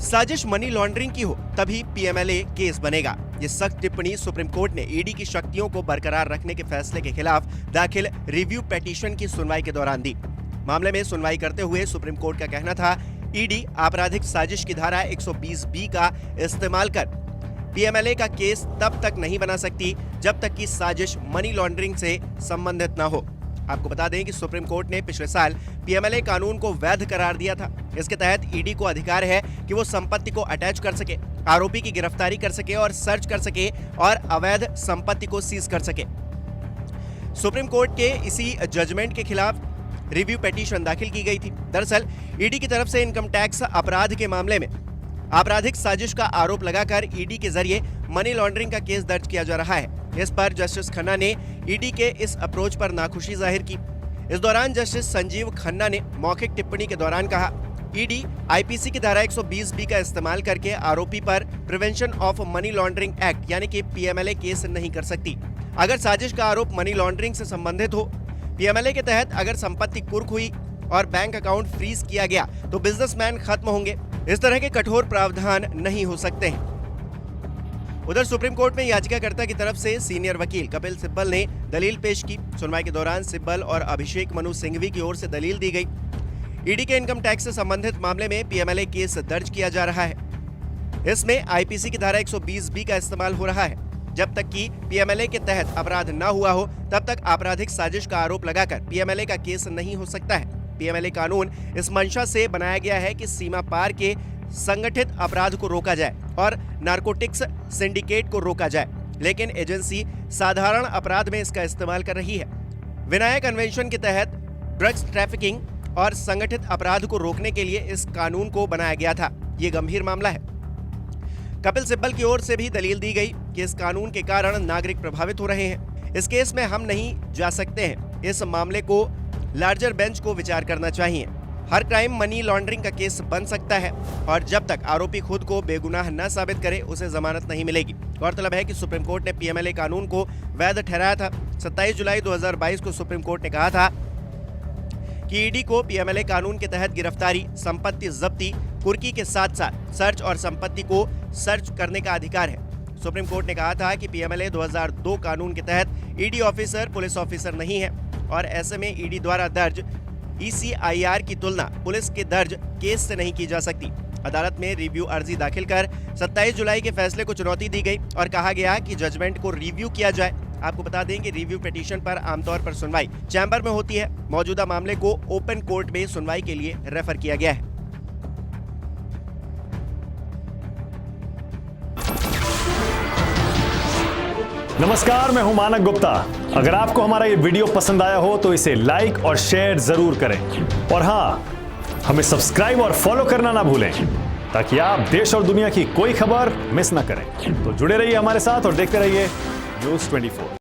साजिश money laundering की हो तभी पीएमएलए केस बनेगा। ये सख्त टिप्पणी सुप्रीम कोर्ट ने ईडी की शक्तियों को बरकरार रखने के फैसले के खिलाफ दाखिल रिव्यू पिटीशन की सुनवाई के दौरान दी। मामले में सुनवाई करते हुए सुप्रीम कोर्ट का कहना था, ईडी आपराधिक साजिश की धारा 120B का इस्तेमाल कर पीएमएलए का केस तब तक नहीं बना सकती जब तक कि साजिश मनी लॉन्ड्रिंग से संबंधित न हो। आपको बता दें कि सुप्रीम कोर्ट ने पिछले साल पीएमएलए कानून को वैध करार दिया था। इसके तहत ईडी को अधिकार है कि वो संपत्ति को अटैच कर सके, आरोपी की गिरफ्तारी कर सके और सर्च कर सके और अवैध संपत्ति को सीज कर सके। सुप्रीम कोर्ट के इसी जजमेंट के खिलाफ रिव्यू पिटीशन दाखिल की गई थी। दरअसल ईडी की तरफ से इनकम टैक्स अपराध के मामले में आपराधिक साजिश का आरोप लगाकर ईडी के जरिए मनी लॉन्ड्रिंग का केस दर्ज किया जा रहा है। इस पर जस्टिस खन्ना ने ईडी के इस अप्रोच पर नाखुशी जाहिर की। इस दौरान जस्टिस संजीव खन्ना ने मौखिक टिप्पणी के दौरान कहा, ईडी आईपीसी की धारा 120B का इस्तेमाल करके आरोपी पर prevention of money laundering act यानी कि पीएमएलए केस नहीं कर सकती। अगर साजिश का आरोप मनी लॉन्ड्रिंग से संबंधित हो, पीएमएलए के तहत अगर संपत्ति कुर्क हुई और बैंक अकाउंट फ्रीज किया गया तो बिजनेसमैन खत्म होंगे। इस तरह के कठोर प्रावधान नहीं हो सकते हैं। उधर सुप्रीम कोर्ट में याचिकाकर्ता की तरफ से सीनियर वकील कपिल सिब्बल ने दलील पेश की। सुनवाई के दौरान सिब्बल और अभिषेक मनु सिंघवी की ओर से दलील दी गई। ईडी के इनकम टैक्स से संबंधित मामले में पीएमएलए केस दर्ज किया जा रहा है। इसमें आईपीसी की धारा 120B का इस्तेमाल हो रहा है। जब तक कि पीएमएलए के तहत अपराध न हुआ हो तब तक आपराधिक साजिश का आरोप लगाकर पीएमएलए का केस नहीं हो सकता है। पीएमएलए कानून इस मंशा से बनाया गया है कि सीमा पार के संगठित अपराध को रोका जाए और नारकोटिक्स सिंडिकेट को रोका जाए, लेकिन एजेंसी साधारण अपराध में इसका इस्तेमाल कर रही है। विनायक कन्वेंशन के तहत ड्रग्स ट्रैफिकिंग और संगठित अपराध को रोकने के लिए इस कानून को बनाया गया था। ये गंभीर मामला है। कपिल सिब्बल की ओर से भी दलील दी गई कि इस कानून के कारण नागरिक प्रभावित हो रहे हैं। इस केस में हम नहीं जा सकते हैं। इस मामले को लार्जर बेंच को विचार करना चाहिए। हर क्राइम मनी लॉन्ड्रिंग का केस बन सकता है और जब तक आरोपी खुद को बेगुनाह न साबित करे उसे जमानत नहीं मिलेगी। गौरतलब है कि सुप्रीम कोर्ट ने पीएमएलए कानून को वैध ठहराया था। 27 जुलाई 2022 को सुप्रीम कोर्ट ने कहा था कि ईडी को पीएमएलए कानून के तहत गिरफ्तारी, संपत्ति जब्ती, कुर्की के साथ साथ सर्च और संपत्ति को सर्च करने का अधिकार है। सुप्रीम कोर्ट ने कहा था कि पीएमएलए 2002 कानून के तहत ईडी ऑफिसर पुलिस ऑफिसर नहीं है और ऐसे में ईडी द्वारा दर्ज ECIR की तुलना पुलिस के दर्ज केस से नहीं की जा सकती। अदालत में रिव्यू अर्जी दाखिल कर 27 जुलाई के फैसले को चुनौती दी गई और कहा गया कि जजमेंट को रिव्यू किया जाए। आपको बता दें कि रिव्यू पिटीशन पर आमतौर पर सुनवाई चैम्बर में होती है। मौजूदा मामले को ओपन कोर्ट में सुनवाई के लिए रेफर किया गया है। नमस्कार, मैं हूं मानक गुप्ता। अगर आपको हमारा ये वीडियो पसंद आया हो तो इसे लाइक और शेयर जरूर करें और हाँ, हमें सब्सक्राइब और फॉलो करना ना भूलें ताकि आप देश और दुनिया की कोई खबर मिस ना करें। तो जुड़े रहिए हमारे साथ और देखते रहिए News 24।